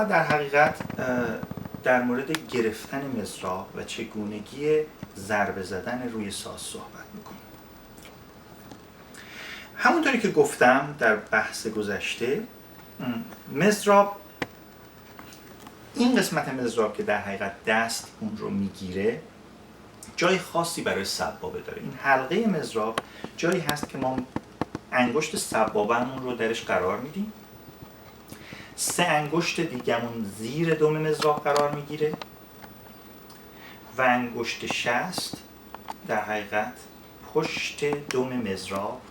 باید در حقیقت در مورد گرفتن مضراب و چگونگی ضربه زدن روی ساز صحبت میکنیم. همونطوری که گفتم در بحث گذشته، مضراب، این قسمت مضراب که در حقیقت دست اون رو میگیره، جای خاصی برای سبابه داره. این حلقه مضراب جایی هست که ما انگشت سبابه‌مون رو درش قرار میدیم، 3 انگشت دیگه‌مون زیر دم مضراب قرار میگیره و انگشت شست در حقیقت پشت دم مضراب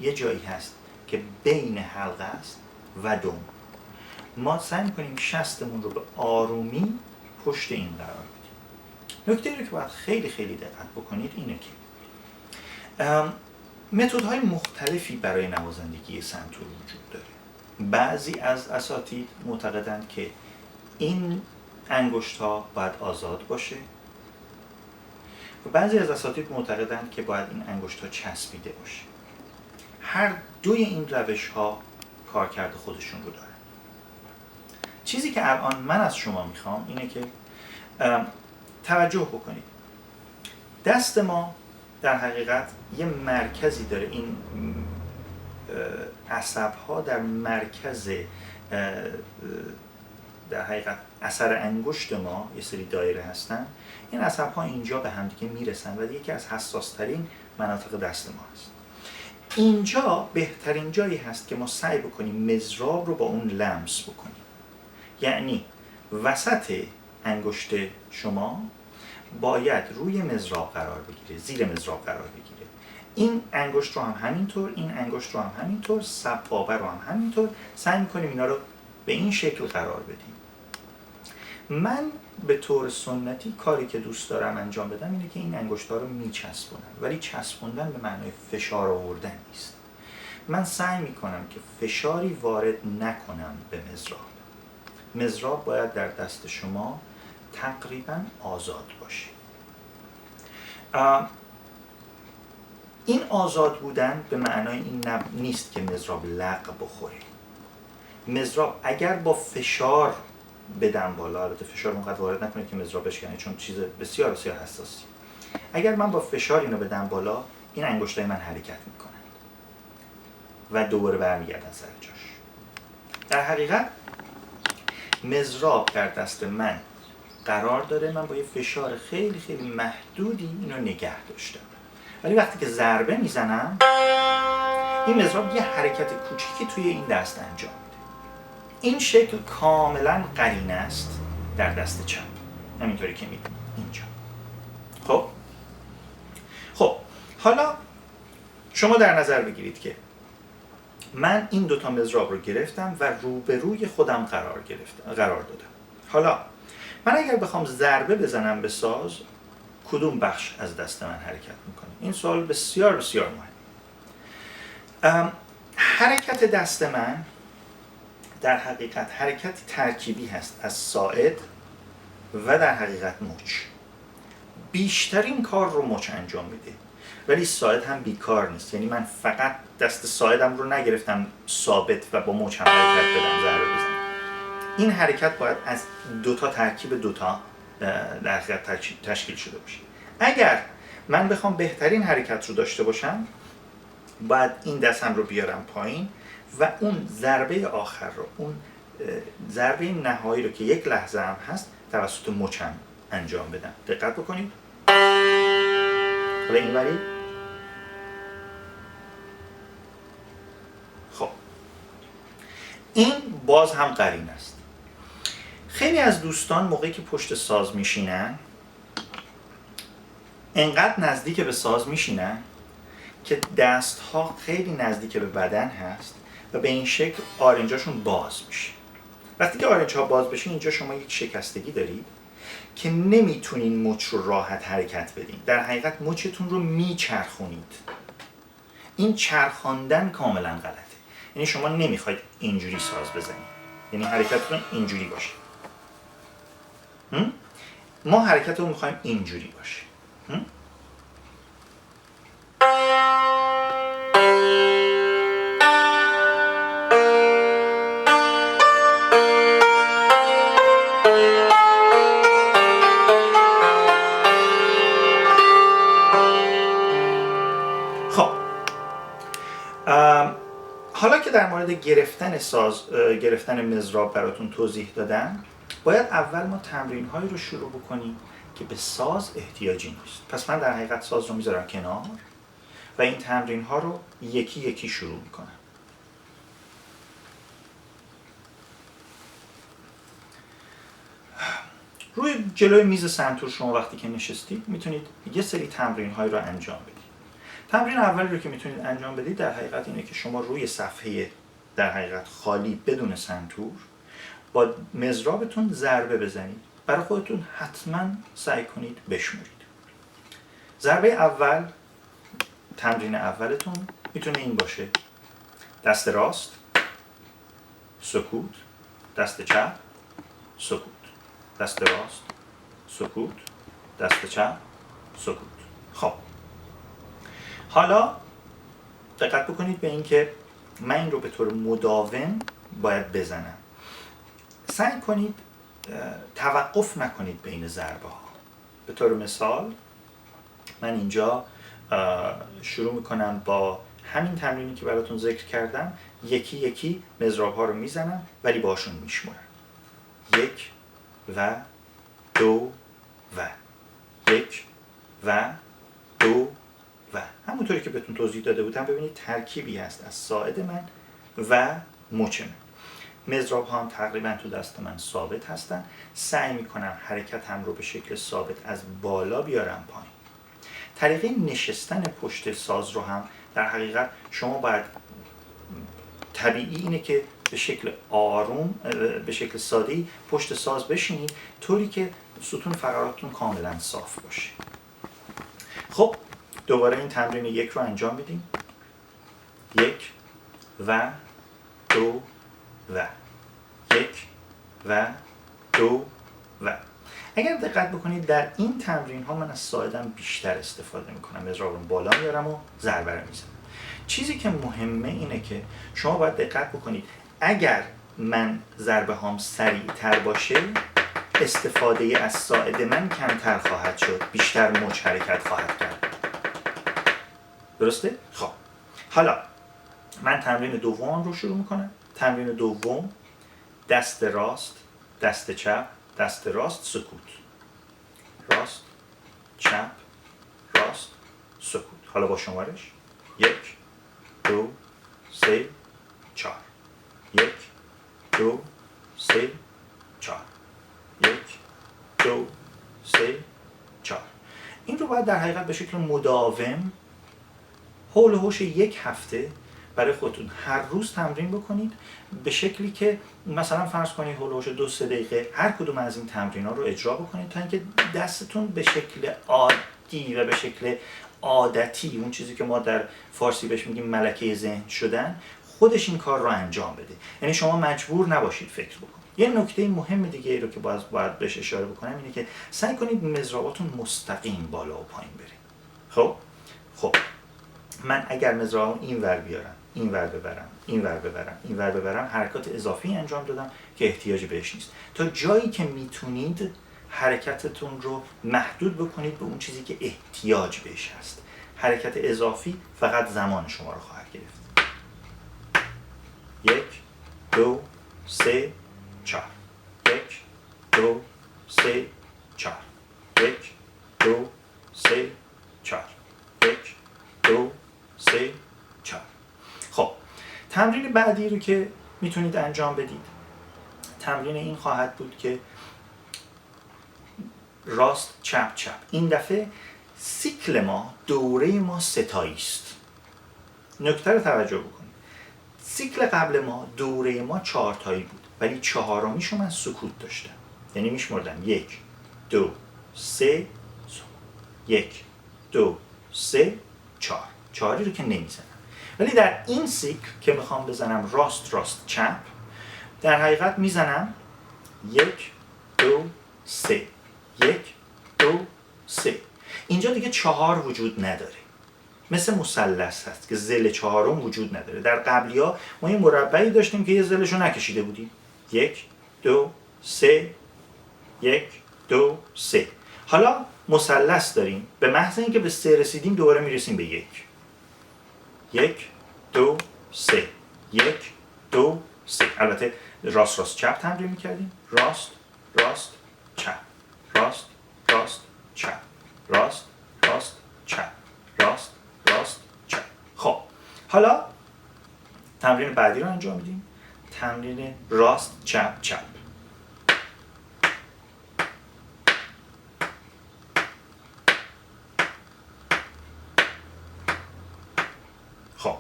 یه جایی هست که بین حلقه است و دم. ما سعی می‌کنیم شستمون رو به آرومی پشت این قرار بدیم. نکته‌ای رو که باید خیلی خیلی دقت بکنید اینه که متدهای مختلفی برای نوازندگی سنتور وجود داره. بعضی از اساتید معتقدند که این انگشت‌ها باید آزاد باشه و بعضی از اساتید معتقدند که باید این انگشت‌ها چسبیده باشه. هر دوی این روش‌ها کارکرد خودشون رو دارن. چیزی که الان من از شما میخوام اینه که توجه بکنید. دست ما در حقیقت یه مرکزی داره. این عصب‌ها در مرکز در حقیقت اثر انگشت ما یه سری دایره هستن. این عصب‌ها اینجا به هم دیگه میرسن و یکی از حساس‌ترین مناطق دست ما هست. اینجا بهترین جایی هست که ما سعی بکنیم مضراب رو با اون لمس بکنیم. یعنی وسط انگشت شما باید روی مضراب قرار بگیره، زیر مضراب قرار بگیره. این انگشت رو هم همینطور، این انگشت رو هم همینطور، سبابه رو هم همینطور. سعی می‌کنیم اینا رو به این شکل قرار بدیم. من به طور سنتی کاری که دوست دارم انجام بدم اینه که این انگشت‌ها رو میچسبونم، ولی چسبوندن به معنای فشار آوردن نیست. من سعی می‌کنم که فشاری وارد نکنم به مضراب. مضراب باید در دست شما تقریباً آزاد باشه. این آزاد بودن به معنای این نیست که مضراب لق بخوره. مضراب اگر با فشار بدم بالا، البته فشار اونقدر وارد نکنید که مضراب بشکنه چون چیز بسیار بسیار حساسی. اگر من با فشار اینو بدم بالا، این انگشتای من حرکت میکنن و دوباره برمیگردن سر جاش. در حقیقت مضراب در دست من قرار داره، من با یه فشار خیلی خیلی محدودی اینو نگه داشتم. ولی وقتی که ضربه میزنم، این مضراب یه حرکت کوچیکی توی این دست انجام میده. این شکل کاملا قرینه است در دست چپ، همینطوری که میبینید اینجا. خب حالا شما در نظر بگیرید که من این دوتا مضراب رو گرفتم و روبروی خودم قرار دادم. حالا من اگر بخوام ضربه بزنم به ساز، کدوم بخش از دست من حرکت میکنه؟ این سوال بسیار بسیار مهم. حرکت دست من در حقیقت حرکت ترکیبی هست از ساعد و در حقیقت مچ. بیشترین کار رو مچ انجام میده، ولی ساعد هم بیکار نیست. یعنی من فقط دست ساعدم رو نگرفتم ثابت و با مچ هم حرکت بدم، ضربه بزنم. این حرکت باید از دوتا ترکیب دوتا در حقیقت تشکیل شده باشه. اگر من بخوام بهترین حرکت رو داشته باشم، باید این دستم رو بیارم پایین و اون ضربه آخر رو، اون ضربه نهایی رو که یک لحظه هم هست، توسط مچم انجام بدم. دقت بکنید. حالا اینوری. خب این باز هم قرین است. خیلی از دوستان موقعی که پشت ساز میشینن، انقدر نزدیک به ساز میشینن که دستها خیلی نزدیک به بدن هست و به این شکل آرنجاشون باز میشه. وقتی که آرنج‌ها باز بشه، اینجا شما یک شکستگی دارید که نمیتونین مچ رو راحت حرکت بدین. در حقیقت مچتون رو میچرخونید. این چرخاندن کاملا غلطه. یعنی شما نمیخواید اینجوری ساز بزنید. یعنی حرکتتون اینجوری باشه. ما حرکتتون میخوایم اینجوری باشه. در مورد گرفتن مضراب براتون توضیح دادم، باید اول ما تمرین‌هایی رو شروع بکنیم که به ساز احتیاجی نیست. پس من در حقیقت ساز رو میذارم کنار و این تمرین‌ها رو یکی یکی شروع میکنم. روی جلوی میز سنتور شما وقتی که نشستید میتونید یه سری تمرین‌هایی رو انجام بدید. تمرین اولی رو که میتونید انجام بدید در حقیقت اینه که شما روی صفحه در حقیقت خالی بدون سنتور با مضرابتون ضربه بزنید. برای خودتون حتما سعی کنید بشمرید. ضربه اول، تمرین اولتون میتونه این باشه: دست راست، سکوت، دست چپ، سکوت، دست راست، سکوت، دست چپ، سکوت. خب حالا دقت بکنید به این که من این رو به طور مداوم باید بزنم. سعی کنید توقف نکنید بین ضربه ها. به طور مثال من اینجا شروع میکنم با همین تمرینی که براتون ذکر کردم، یکی یکی مضراب ها رو میزنم ولی باشون میشمرم. 1 و 2 و 1 و 2 و همونطوری که بهتون توضیح داده بودم. ببینید ترکیبی هست از ساعد من و مچ من. مضراب ها هم تقریبا تو دست من ثابت هستن. سعی میکنم حرکتم رو به شکل ثابت از بالا بیارم پایین. طریقه نشستن پشت ساز رو هم در حقیقت شما باید، طبیعی اینه که به شکل آروم، به شکل ساده‌ای پشت ساز بشینید طوری که ستون فقراتتون کاملا صاف باشه. خب دوباره این تمرین 1 رو انجام بدیم. 1 و 2 و 1 و 2 و. اگر دقت بکنید در این تمرین ها من از ساعدم بیشتر استفاده میکنم. مضراب رو بالا میارم و ضربه رو میزنم. چیزی که مهمه اینه که شما باید دقت بکنید اگر من ضربه هام سریعتر باشه استفاده از ساعد من کمتر خواهد شد، بیشتر مچ حرکت خواهد کرد. درسته؟ خب حالا من تمرین دوم رو شروع میکنم. تمرین دوم، دست راست، دست چپ، دست راست، سکوت، راست، چپ، راست، سکوت. حالا با شمارش 1 2 3 4 1 2 3 4 1 2 3 4. این رو باید در حقیقت به شکل مداوم حول و حوش 1 هفته برای خودتون هر روز تمرین بکنید، به شکلی که مثلا فرض کنید حول و حوش 2-3 دقیقه هر کدوم از این تمرین‌ها رو اجرا بکنید تا اینکه دستتون به شکل عادی و به شکل عادتی، اون چیزی که ما در فارسی بهش میگیم ملکه ذهن شدن، خودش این کار رو انجام بده. یعنی شما مجبور نباشید فکر بکنید. یه نکته مهم دیگه ای رو که باید بهش اشاره بکنم اینه که سعی کنید مضراباتون مستقیم بالا و پایین بره. خب من اگر مضرابم این ور بیارم، این ور ببرم، این ور ببرم، این ور ببرم، حرکات اضافی انجام دادم که احتیاجی بهش نیست. تا جایی که میتونید حرکتتون رو محدود بکنید به اون چیزی که احتیاج بهش هست. حرکت اضافی فقط زمان شما رو خواهد گرفت. 1 2 3 4 1 2 3 4 1 2 3 4 1 2 3 4. خب تمرین بعدی رو که میتونید انجام بدید، تمرین این خواهد بود که راست چپ چپ. این دفعه سیکل ما، دوره ما 3 تایی است. نکته رو توجه بکنید. سیکل قبل ما، دوره ما 4 تایی بود ولی 4میشو من سکوت داشتم. یعنی میشمردم 1 2 3 1 2 3 4. 4 رو که نمیزنم. ولی در این سیکل که میخوام بزنم راست راست چپ، در حقیقت میزنم 1 2 3 1 2 3. اینجا دیگه 4 وجود نداره، مثل مثلث هست که ضلع 4 وجود نداره. در قبلی‌ها ما یه مربعی داشتیم که یه ضلعشو نکشیده بودیم. 1 2 3 1 2 3. حالا مثلث داریم، به محض اینکه به 3 رسیدیم دوباره میرسیم به 1 1 2 3 1 2 3. البته راست راست چپ تمرین میکردیم. راست راست چپ، راست راست چپ، راست راست چپ، راست راست چپ. خب حالا تمرین بعدی رو انجام میدیم. تمرین راست چپ چپ. خب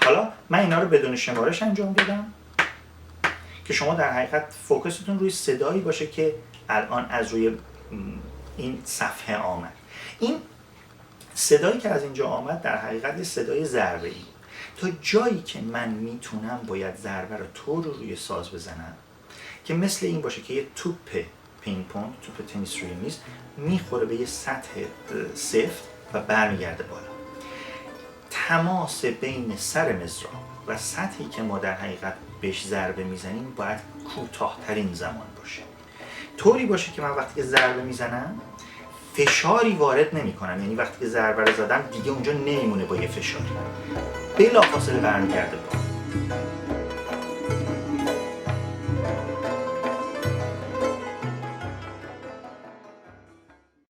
حالا من اینا رو بدون شمارش انجام دادم که شما در حقیقت فوکستون روی صدایی باشه که الان از روی این صفحه آمد. این صدایی که از اینجا آمد در حقیقت یه صدای ضربه‌ای. تا جایی که من میتونم باید ضربه رو طور روی ساز بزنم که مثل این باشه که یه توپ پینگ پونگ، توپ تنیس روی میز میخوره به یه سطح سفت و برمیگرده بالا. تماس بین سر مضراب و سطحی که ما در حقیقت بهش ضربه میزنیم باید کوتاه‌ترین زمان باشه. طوری باشه که من وقتی که ضربه میزنم فشاری وارد نمی‌کنم، یعنی وقتی که ضربه رو زدم دیگه اونجا نمیمونه با یه فشاری. بلافاصله برمیگرده بالا.